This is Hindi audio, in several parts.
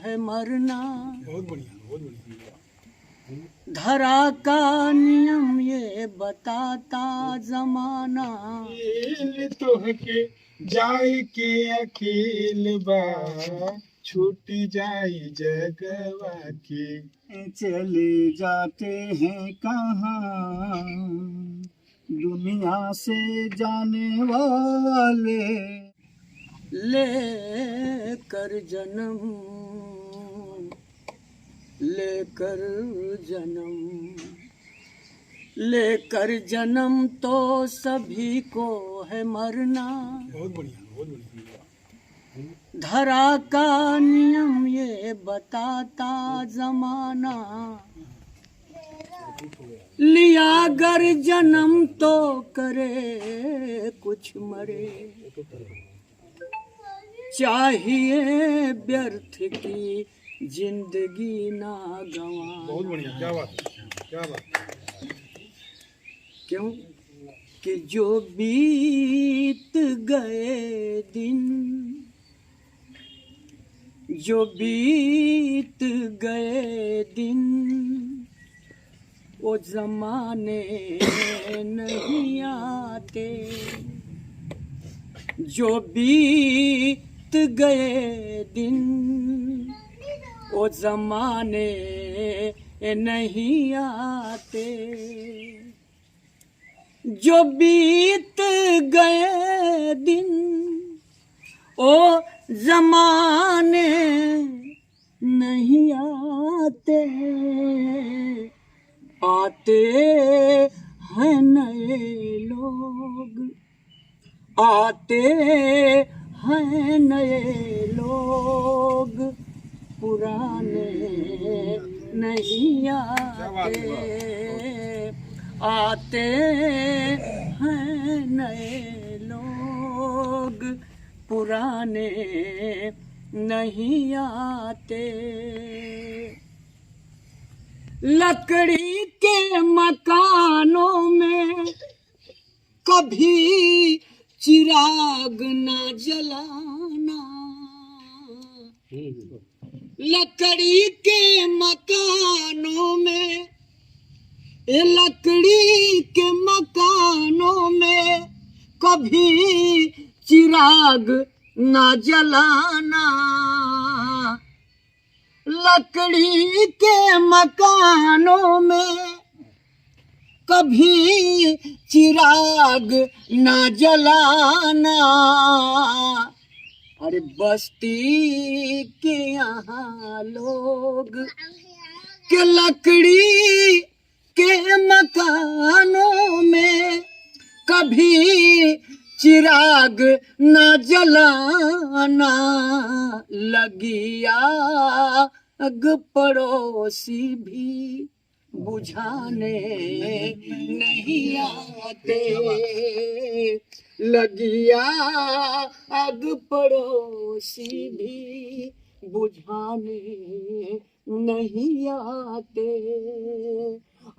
है मरना। बहुत बढ़िया, बहुत बढ़िया। धरा का नियम ये बताता जमाना। खेल तोहके जाय के अकेल बा, छूट जाई जगवा के। चले जाते हैं कहाँ दुनिया से जाने वाले, लेकर जन्म लेकर जन्म लेकर जन्म तो सभी को है मरना। बहुत बढ़िया, बहुत बढ़िया। धरा का नियम ये बताता जमाना। लिया गर जन्म तो करे कुछ मरे, चाहिए व्यर्थ की जिंदगी ना गंवाना। बहुत बढ़िया, क्या बात है, क्या बात है। क्यों कि जो बीत गए दिन, जो बीत गए दिन वो जमाने नहीं आते। जो बीत गए दिन वो जमाने नहीं आते। जो बीत गए दिन ओ जमाने नहीं आते। आते हैं नए लोग, आते हैं नए लोग, पुराने नहीं आते। आते हैं नए लोग, पुराने नहीं आते। लकड़ी के मकानों में कभी चिराग न जलाना। लकड़ी के मकानों में, लकड़ी के मकानों में कभी चिराग न जलाना। लकड़ी के मकानों में कभी चिराग न जलाना। अरे बस्ती के यहाँ लोग के लकड़ी के मकानों में कभी चिराग न जलाना। लगी आग पड़ोसी भी बुझाने नहीं आते। लगी आग पड़ोसी भी बुझाने नहीं आते।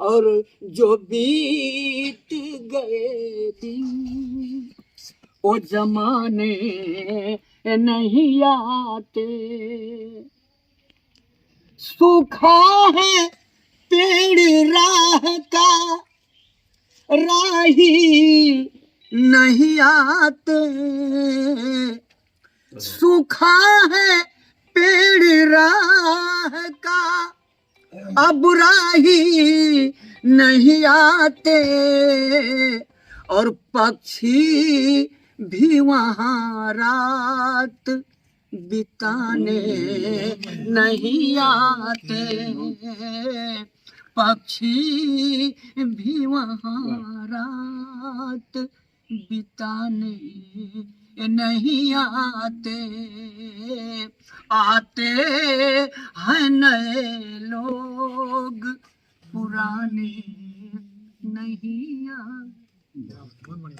और जो बीत गए दिन वो जमाने नहीं आते। सूखा है पेड़ राह का, राही नहीं आते। सूखा है पेड़ राह का, अब राही नहीं आते। और पक्षी भी वहाँ रात बिताने नहीं आते। पक्षी भी वहाँ रात बिताने नहीं आते। आते हैं नए लोग, पुराने नहीं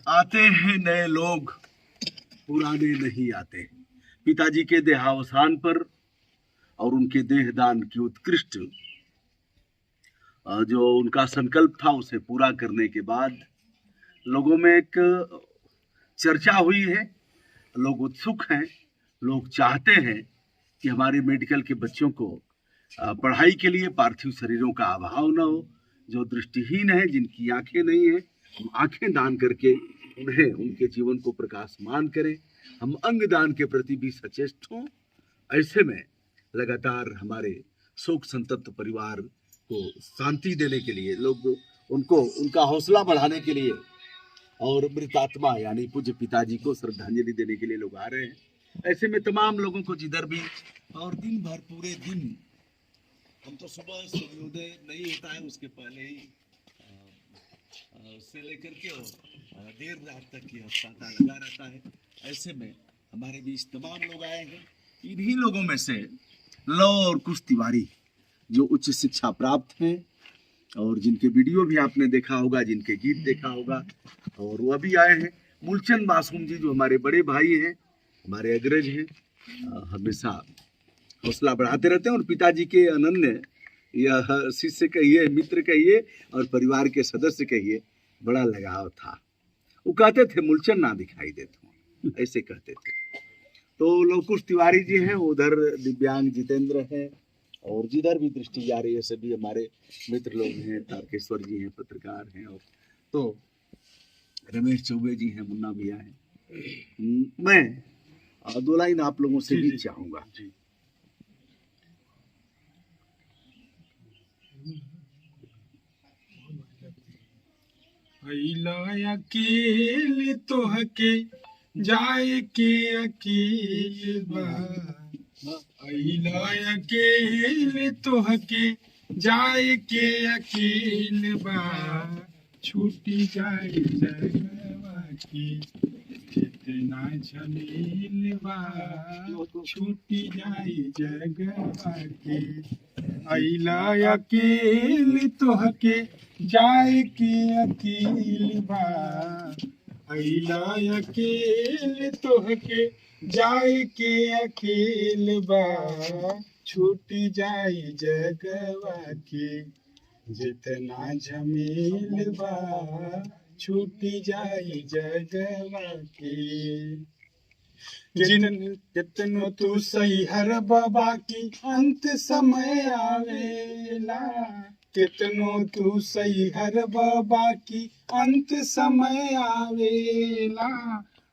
आते हैं नए लोग, पुराने नहीं आते। पिताजी के देहावसान पर और उनके देहदान की उत्कृष्ट जो उनका संकल्प था उसे पूरा करने के बाद लोगों में एक चर्चा हुई है। लोग उत्सुक हैं, लोग चाहते हैं कि हमारे मेडिकल के बच्चों को पढ़ाई के लिए पार्थिव शरीरों का अभाव न हो। जो दृष्टिहीन है, जिनकी आंखें नहीं है, हम आंखें दान करके उन्हें उनके जीवन को प्रकाशमान करें। हम अंग दान के प्रति भी सचेत हों। ऐसे में लगातार हमारे शोक संतप्त परिवार को शांति देने के लिए लोग उनको उनका हौसला बढ़ाने के लिए और मृतात्मा यानी पूज्य पिताजी को श्रद्धांजलि देने के लिए लोग आ रहे हैं। ऐसे में तमाम लोगों को जिधर भी और दिन भर पूरे दिन, हम तो सुबह सूर्योदय नहीं होता है उसके पहले ही से लेकर के देर रात तक ये तांता लगा रहता है। ऐसे में हमारे बीच तमाम लोग आए हैं। इन्हीं लोगों में से लौ और कुश तिवारी जो उच्च शिक्षा प्राप्त हैं और जिनके वीडियो भी आपने देखा होगा, जिनके गीत देखा होगा, और वह भी आए हैं। मूलचंद मासूम जी जो हमारे बड़े भाई हैं, हमारे अग्रज हैं, हमेशा हौसला बढ़ाते रहते हैं और पिताजी के अनन्य यह शिष्य कहिए, मित्र कहिए और परिवार के सदस्य कहिए, बड़ा लगाव था। वो कहते थे मूलचंद ना दिखाई देता, ऐसे कहते थे। तो लवकुश तिवारी जी हैं, उधर दिव्यांग जितेंद्र हैं, और जिधर भी दृष्टि जा रही है सभी हमारे मित्र लोग हैं। तारकेश्वर जी हैं, पत्रकार हैं, और तो रमेश चौबे जी हैं, मुन्ना भैया हैं। मैं दो लाइन आप लोगों से भी चाहूंगा। अकेले तोहके जाए के अकेले बा, अकेले तोहके जाए के अकेले बा, छूटी जाए जगवा की जितना झमेल बा, छूटी जाए जगवा की। अकेले तोहके जाए के अकेले बा, अकेले तोहके जाए के अकेले बा, छूट जाई जगवा के जितना झमेल बा, छूट जाई जगवा के। जितनो तू सही हर बाबा की अंत समय आवेला, कितनो तू सही हर बाबा की अंत समय आवेला।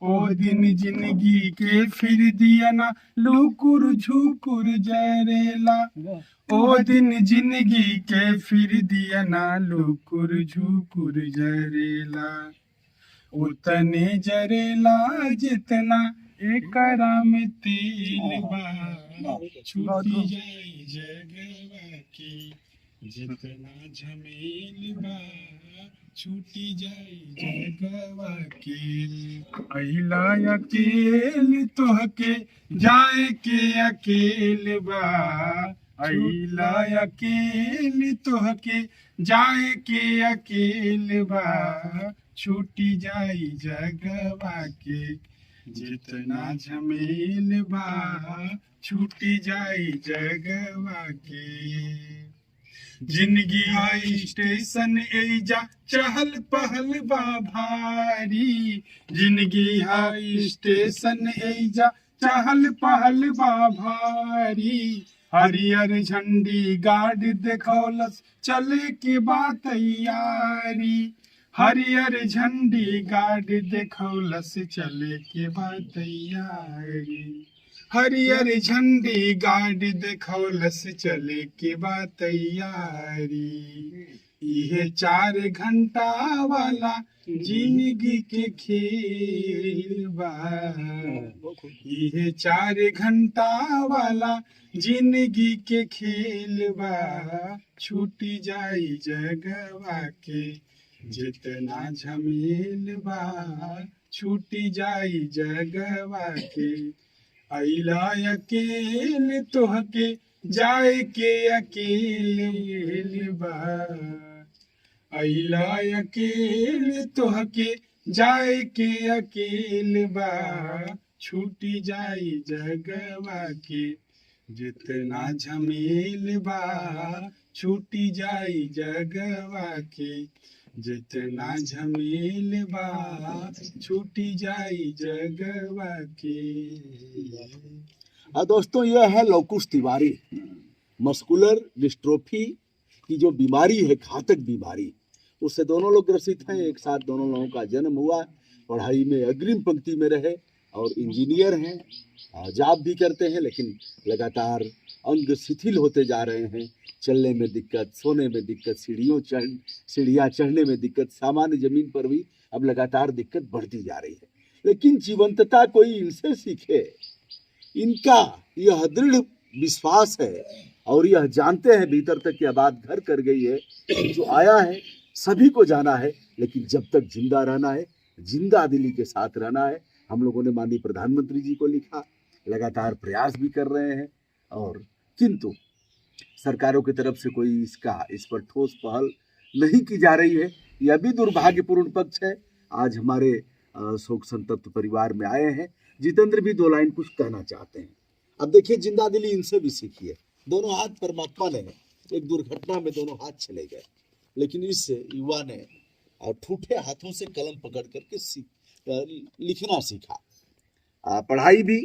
ओ दिन जिंदगी के फिर दिया ना लुकुर झुकुर जरेला, ओ दिन जिंदगी के फिर दिया ना लुकुर झुकुर जरेला। उतने जरेला जितना एकरा में तेल बा, छूटी जाई जगवा की जितना झमेल बा, छूटी जाई जगवा की। अकेले तोहके जाए के अकेले बा, अकेले तोहके जाए के अकेले बा, छूटी जाई जगवा के जितना झमेल बा, छूटी जाई जगवा के। जिंदगी आई स्टेशन एजा चहल पहल बा भारी, जिंदगी आई स्टेशन एजा चहल पहल बा भारी। हरियर झंडी गार्ड देखौलस चले के बा तैयारी, हरियर झंडी गार्ड देखौलस चले के बा तैयारी। हरियर झंडी गार्ड देखौलस चले के बा तैयारी। इहे 4 घंटा वाला जिंदगी के खेल बा, इहे 4 घंटा वाला जिंदगी के खेल बा, छूटी जाई जगवा के जितना झमेल बा, छूटी जाई जगवा के। अकेले तोहके जाए के अकेले बा, अकेले तोहके जाए के अकेले बा, छूटी जाई जगवा के जितना झमेल बा, छूटी जाई जगवा के जितना झमेल बा, छूटी जाई जगवा के। दोस्तों यह है लवकुश तिवारी। मस्कुलर डिस्ट्रोफी की जो बीमारी है, घातक बीमारी, उससे दोनों लोग ग्रसित हैं। एक साथ दोनों लोगों का जन्म हुआ, पढ़ाई में अग्रिम पंक्ति में रहे और इंजीनियर हैं, जॉब भी करते हैं, लेकिन लगातार अंग शिथिल होते जा रहे हैं। चलने में दिक्कत, सोने में दिक्कत, सीढ़ियाँ चढ़ने में दिक्कत, सामान्य जमीन पर भी अब लगातार दिक्कत बढ़ती जा रही है। लेकिन जीवंतता कोई इनसे सीखे। इनका यह दृढ़ विश्वास है और यह जानते हैं भीतर तक यह बात घर कर गई है, जो आया है सभी को जाना है, लेकिन जब तक जिंदा रहना है, जिंदा दिली के साथ रहना है। हम लोगों ने माननीय प्रधानमंत्री जी को लिखा, लगातार प्रयास भी कर रहे हैं, और किंतु सरकारों की तरफ से कोई इस पर ठोस पहल नहीं की जा रही है। यह भी दुर्भाग्यपूर्ण पक्ष है। आज हमारे शोक संतप्त परिवार में आए हैं। जितेंद्र भी 2 लाइन कुछ कहना चाहते हैं। अब देखिए, जिंदा दिली इनसे भी सीखिए। दोनों हाथ परमात्मा ने, एक दुर्घटना में दोनों हाथ चले गए, लेकिन इस युवा ने ठूठे हाथों से कलम पकड़ करके लिखना सीखा। पढ़ाई भी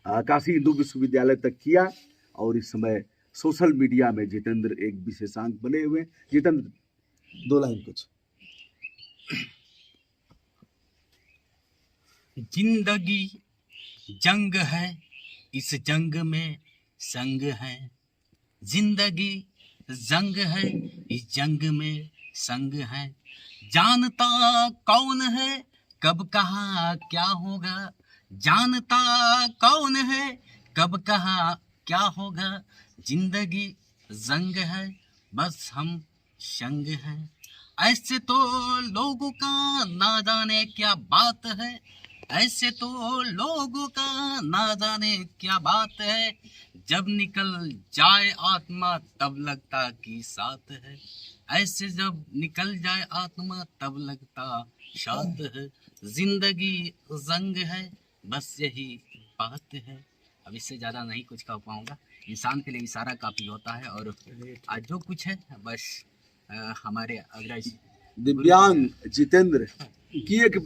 काशी हिंदू विश्वविद्यालय तक किया, और इस समय सोशल मीडिया में जितेंद्र एक विशेषांक बने हुए। जितेंद्र 2 लाइन कुछ। जिंदगी जंग है, इस जंग में संग है। जिंदगी जंग है, इस जंग में संग है। जानता कौन है कब कहाँ क्या होगा। जानता कौन है कब कहाँ क्या होगा। जिंदगी जंग है, बस हम संग हैं। ऐसे तो लोगों का ना जाने क्या बात है। ऐसे तो लोगों का ना जाने क्या बात है। जब निकल जाए आत्मा तब लगता कि साथ है। ऐसे जब निकल जाए आत्मा तब लगता साथ है। जिंदगी जंग है, बस यही बात है। अब इससे ज़्यादा नहीं कुछ कह पाऊँगा। इंसान के लिए इशारा काफ़ी होता है, और आज जो कुछ है बस हमारे अग्रज दिव्यांग जितेंद्र की एक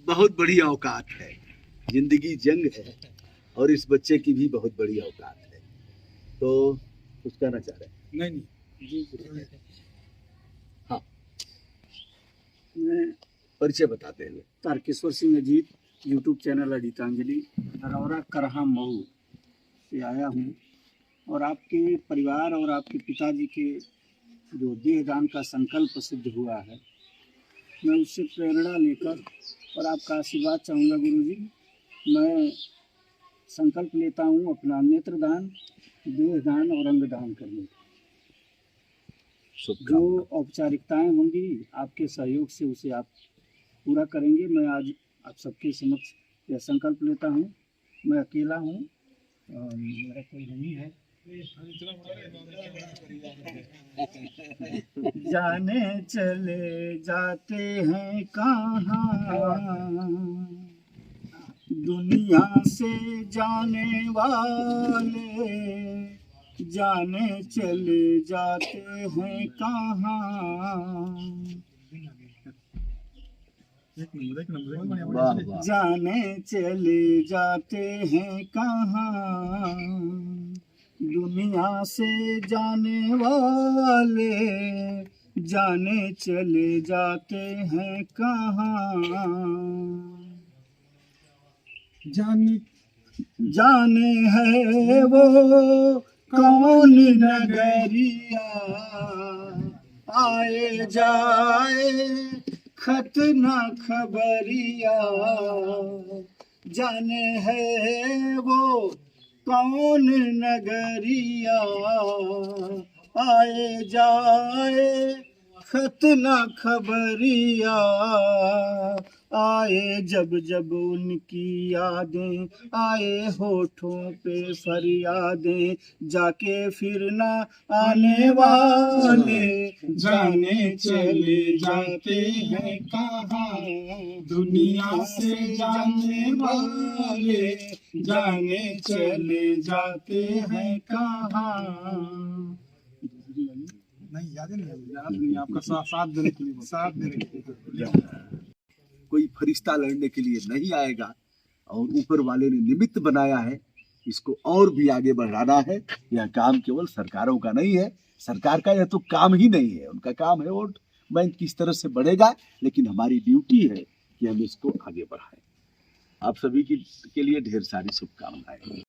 बहुत बड़ी औकात है। जिंदगी जंग है, और इस बच्चे की भी बहुत बड़ी औकात है। तो कुछ कहना चाह रहे हैं? नहीं। हाँ, मैं परिचय बताते हैं। तारकेश्वर सिंह अजीत, यूट्यूब चैनल अजीतांजलि, धरौरा करहा मऊ से आया हूँ, और आपके परिवार और आपके पिताजी के जो देहदान का संकल्प सिद्ध हुआ है, मैं उससे प्रेरणा लेकर और आपका आशीर्वाद चाहूँगा गुरुजी। मैं संकल्प लेता हूँ अपना नेत्रदान, देहदान और अंगदान करने का। जो औपचारिकताएं होंगी आपके सहयोग से उसे आप पूरा करेंगे। मैं आज आप सबके समक्ष यह संकल्प लेता हूँ। मैं अकेला हूँ, मेरा कोई नहीं है। जाने चले जाते हैं कहाँ, दुनिया से जाने वाले। जाने चले जाते हैं कहाँ, जाने चले जाते हैं कहाँ। दुनिया से जाने वाले, जाने चले जाते हैं कहाँ। जाने है वो कौन नगरिया, आए जाए खत ना खबरिया। जाने है वो कौन नगरिया, आए जाए खत ना खबरिया। आए जब जब उनकी यादें, आए होठों पे फरियादें। जाके फिर ना आने वाले, जाने चले जाते हैं कहाँ। दुनिया से जाने वाले, जाने चले जाते हैं कहाँ। नहीं याद नहीं, आपका साथ देने के लिए कोई फरिश्ता लड़ने के लिए नहीं आएगा, और ऊपर वाले ने निमित्त बनाया है इसको और भी आगे बढ़ाना है। यह काम केवल सरकारों का नहीं है, सरकार का यह तो काम ही नहीं है, उनका काम है वोट बैंक किस तरह से बढ़ेगा, लेकिन हमारी ड्यूटी है कि हम इसको आगे बढ़ाएं। आप सभी के लिए ढेर सारी शुभकामनाएं।